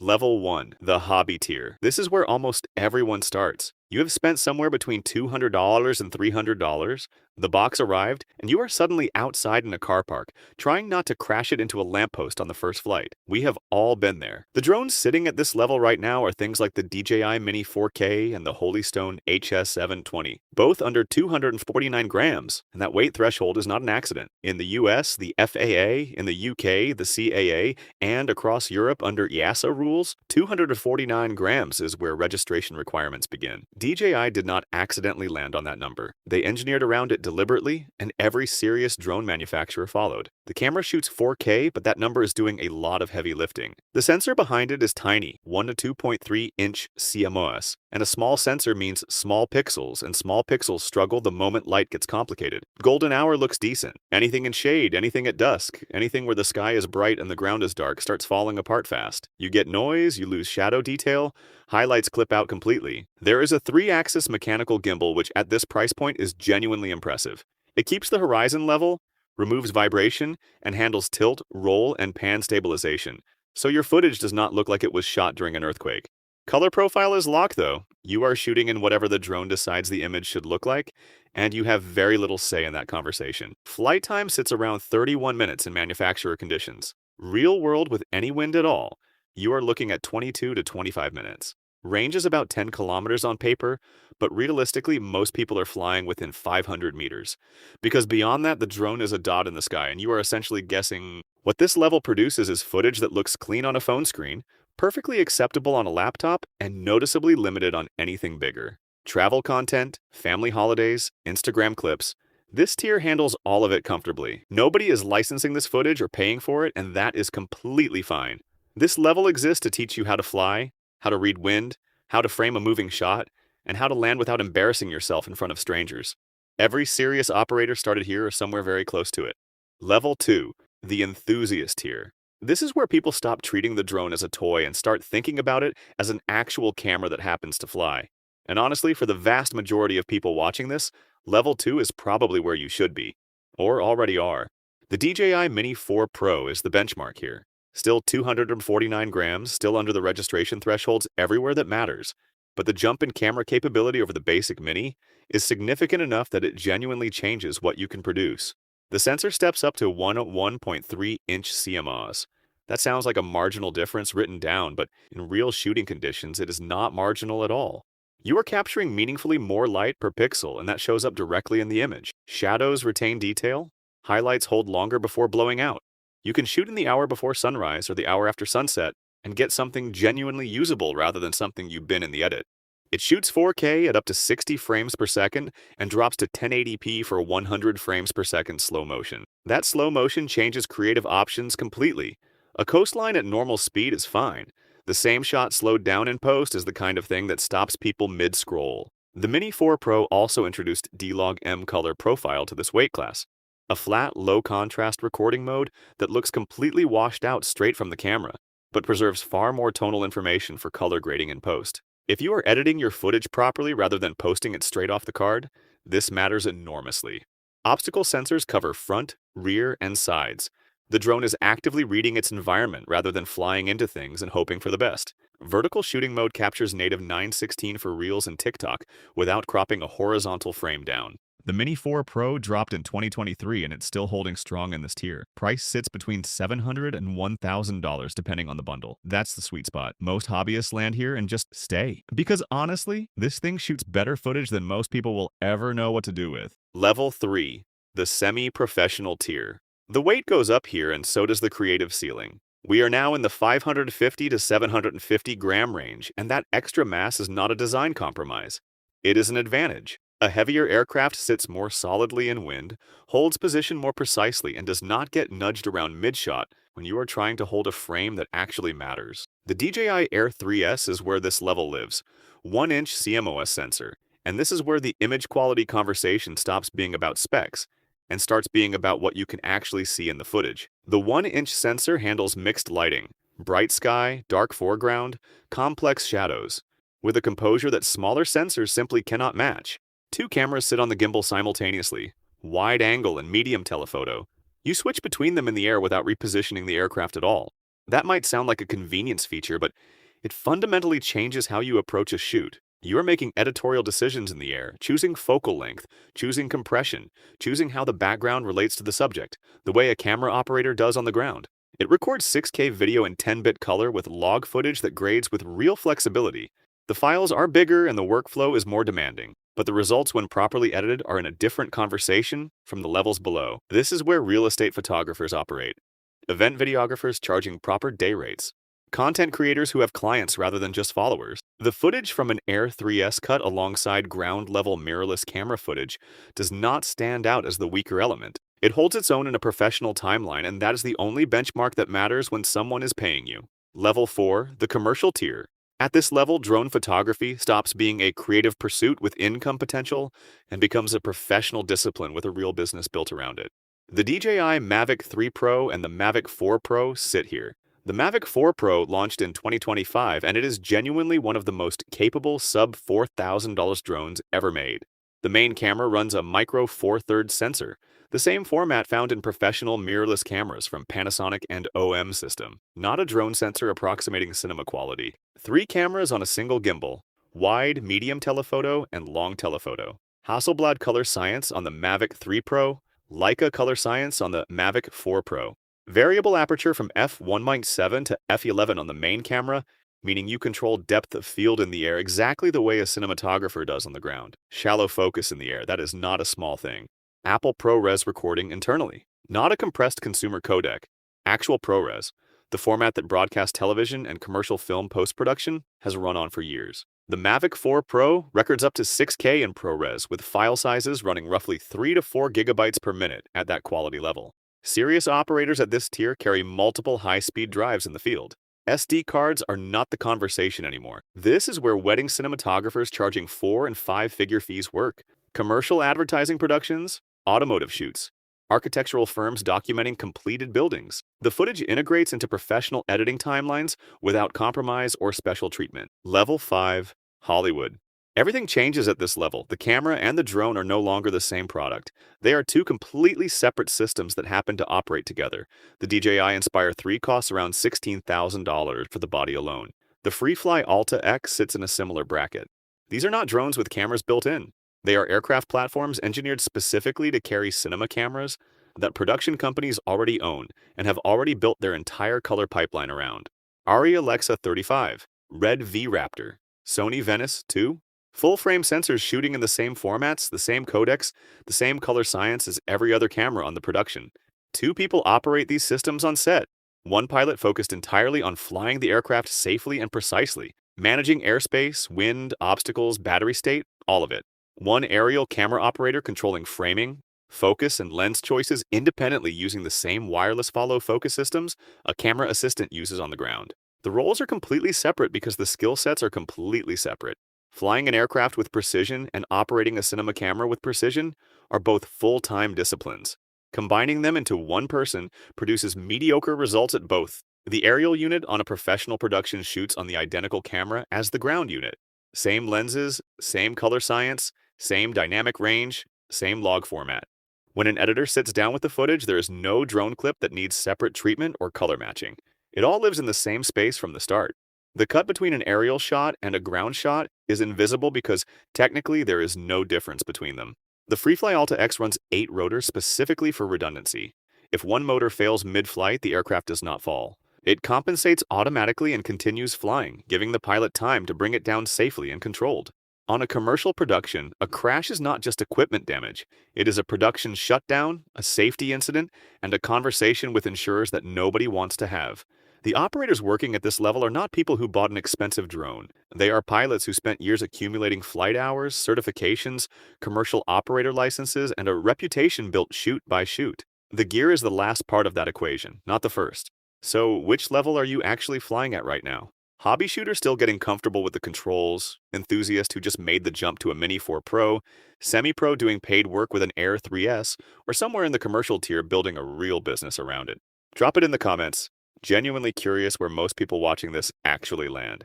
Level 1, the hobby tier. This is where almost everyone starts. You have spent somewhere between $200 and $300. The box arrived, and you are suddenly outside in a car park, trying not to crash it into a lamppost on the first flight. We have all been there. The drones sitting at this level right now are things like the DJI Mini 4K and the Holystone HS720, both under 249 grams, and that weight threshold is not an accident. In the US, the FAA, in the UK, the CAA, and across Europe under IASA rules, 249 grams is where registration requirements begin. DJI did not accidentally land on that number. They engineered around it deliberately, and every serious drone manufacturer followed. The camera shoots 4K, but that number is doing a lot of heavy lifting. The sensor behind it is tiny, 1 to 2.3 inch CMOS, and a small sensor means small pixels, and small pixels struggle the moment light gets complicated. Golden hour looks decent. Anything in shade, anything at dusk, anything where the sky is bright and the ground is dark starts falling apart fast. You get noise, you lose shadow detail, highlights clip out completely. There is a 3-axis mechanical gimbal which at this price point is genuinely impressive. It keeps the horizon level, removes vibration, and handles tilt, roll, and pan stabilization, so your footage does not look like it was shot during an earthquake. Color profile is locked though. You are shooting in whatever the drone decides the image should look like, and you have very little say in that conversation. Flight time sits around 31 minutes in manufacturer conditions. Real world with any wind at all, you are looking at 22 to 25 minutes. Range is about 10 kilometers on paper, but realistically, most people are flying within 500 meters. Because beyond that, the drone is a dot in the sky, and you are essentially guessing. What this level produces is footage that looks clean on a phone screen, perfectly acceptable on a laptop, and noticeably limited on anything bigger. Travel content, family holidays, Instagram clips. This tier handles all of it comfortably. Nobody is licensing this footage or paying for it, and that is completely fine. This level exists to teach you how to fly, how to read wind, how to frame a moving shot, and how to land without embarrassing yourself in front of strangers. Every serious operator started here or somewhere very close to it. Level 2, the enthusiast tier. This is where people stop treating the drone as a toy and start thinking about it as an actual camera that happens to fly. And honestly, for the vast majority of people watching this, Level 2 is probably where you should be, or already are. The DJI Mini 4 Pro is the benchmark here. Still 249 grams, still under the registration thresholds everywhere that matters. But the jump in camera capability over the basic Mini is significant enough that it genuinely changes what you can produce. The sensor steps up to 1.3-inch CMOS. That sounds like a marginal difference written down, but in real shooting conditions, it is not marginal at all. You are capturing meaningfully more light per pixel, and that shows up directly in the image. Shadows retain detail. Highlights hold longer before blowing out. You can shoot in the hour before sunrise or the hour after sunset and get something genuinely usable rather than something you bin in the edit. It shoots 4K at up to 60 frames per second and drops to 1080p for 100 frames per second slow motion. That slow motion changes creative options completely. A coastline at normal speed is fine. The same shot slowed down in post is the kind of thing that stops people mid-scroll. The Mini 4 Pro also introduced D-Log M color profile to this weight class, a flat, low-contrast recording mode that looks completely washed out straight from the camera, but preserves far more tonal information for color grading in post. If you are editing your footage properly rather than posting it straight off the card, this matters enormously. Obstacle sensors cover front, rear, and sides. The drone is actively reading its environment rather than flying into things and hoping for the best. Vertical shooting mode captures native 9:16 for Reels and TikTok without cropping a horizontal frame down. The Mini 4 Pro dropped in 2023 and it's still holding strong in this tier. Price sits between $700 and $1,000 depending on the bundle. That's the sweet spot. Most hobbyists land here and just stay. Because honestly, this thing shoots better footage than most people will ever know what to do with. Level 3, the semi-professional tier. The weight goes up here and so does the creative ceiling. We are now in the 550 to 750 gram range, and that extra mass is not a design compromise. It is an advantage. A heavier aircraft sits more solidly in wind, holds position more precisely, and does not get nudged around mid-shot when you are trying to hold a frame that actually matters. The DJI Air 3S is where this level lives, 1-inch CMOS sensor, and this is where the image quality conversation stops being about specs and starts being about what you can actually see in the footage. The 1-inch sensor handles mixed lighting, bright sky, dark foreground, complex shadows, with a composure that smaller sensors simply cannot match. 2 cameras sit on the gimbal simultaneously, wide angle and medium telephoto. You switch between them in the air without repositioning the aircraft at all. That might sound like a convenience feature, but it fundamentally changes how you approach a shoot. You are making editorial decisions in the air, choosing focal length, choosing compression, choosing how the background relates to the subject, the way a camera operator does on the ground. It records 6K video in 10-bit color with log footage that grades with real flexibility. The files are bigger and the workflow is more demanding, but the results when properly edited are in a different conversation from the levels below. This is where real estate photographers operate. Event videographers charging proper day rates. Content creators who have clients rather than just followers. The footage from an Air 3S cut alongside ground-level mirrorless camera footage does not stand out as the weaker element. It holds its own in a professional timeline, and that is the only benchmark that matters when someone is paying you. Level 4, the commercial tier. At this level, drone photography stops being a creative pursuit with income potential and becomes a professional discipline with a real business built around it. The DJI Mavic 3 Pro and the Mavic 4 Pro sit here. The Mavic 4 Pro launched in 2025, and it is genuinely one of the most capable sub-$4,000 drones ever made. The main camera runs a micro Four Thirds sensor, the same format found in professional mirrorless cameras from Panasonic and OM system, not a drone sensor approximating cinema quality. 3 cameras on a single gimbal, wide, medium telephoto, and long telephoto. Hasselblad color science on the Mavic 3 Pro, Leica color science on the Mavic 4 Pro. Variable aperture from f1.7 to f11 on the main camera, meaning you control depth of field in the air exactly the way a cinematographer does on the ground. Shallow focus in the air, that is not a small thing. Apple ProRes recording internally, not a compressed consumer codec. Actual ProRes, the format that broadcast television and commercial film post-production has run on for years. The Mavic 4 Pro records up to 6K in ProRes with file sizes running roughly 3 to 4 gigabytes per minute at that quality level. Serious operators at this tier carry multiple high-speed drives in the field. SD cards are not the conversation anymore. This is where wedding cinematographers charging 4- and 5-figure fees work. Commercial advertising productions, automotive shoots, architectural firms documenting completed buildings. The footage integrates into professional editing timelines without compromise or special treatment. Level 5, Hollywood. Everything changes at this level. The camera and the drone are no longer the same product. They are 2 completely separate systems that happen to operate together. The DJI Inspire 3 costs around $16,000 for the body alone. The FreeFly Alta X sits in a similar bracket. These are not drones with cameras built in. They are aircraft platforms engineered specifically to carry cinema cameras that production companies already own and have already built their entire color pipeline around. Arri Alexa 35, Red V Raptor, Sony Venice 2, full-frame sensors shooting in the same formats, the same codecs, the same color science as every other camera on the production. 2 people operate these systems on set. 1 pilot focused entirely on flying the aircraft safely and precisely, managing airspace, wind, obstacles, battery state, all of it. 1 aerial camera operator controlling framing, focus, and lens choices independently using the same wireless follow focus systems a camera assistant uses on the ground. The roles are completely separate because the skill sets are completely separate. Flying an aircraft with precision and operating a cinema camera with precision are both full-time disciplines. Combining them into 1 person produces mediocre results at both. The aerial unit on a professional production shoots on the identical camera as the ground unit. Same lenses, same color science, same dynamic range, same log format. When an editor sits down with the footage, there is no drone clip that needs separate treatment or color matching. It all lives in the same space from the start. The cut between an aerial shot and a ground shot is invisible because technically there is no difference between them. The FreeFly Alta X runs 8 rotors specifically for redundancy. If one motor fails mid-flight, the aircraft does not fall. It compensates automatically and continues flying, giving the pilot time to bring it down safely and controlled. On a commercial production, a crash is not just equipment damage. It is a production shutdown, a safety incident, and a conversation with insurers that nobody wants to have. The operators working at this level are not people who bought an expensive drone. They are pilots who spent years accumulating flight hours, certifications, commercial operator licenses, and a reputation built shoot by shoot. The gear is the last part of that equation, not the first. So, which level are you actually flying at right now? Hobby shooter still getting comfortable with the controls, enthusiast who just made the jump to a Mini 4 Pro, semi-pro doing paid work with an Air 3S, or somewhere in the commercial tier building a real business around it? Drop it in the comments. Genuinely curious where most people watching this actually land.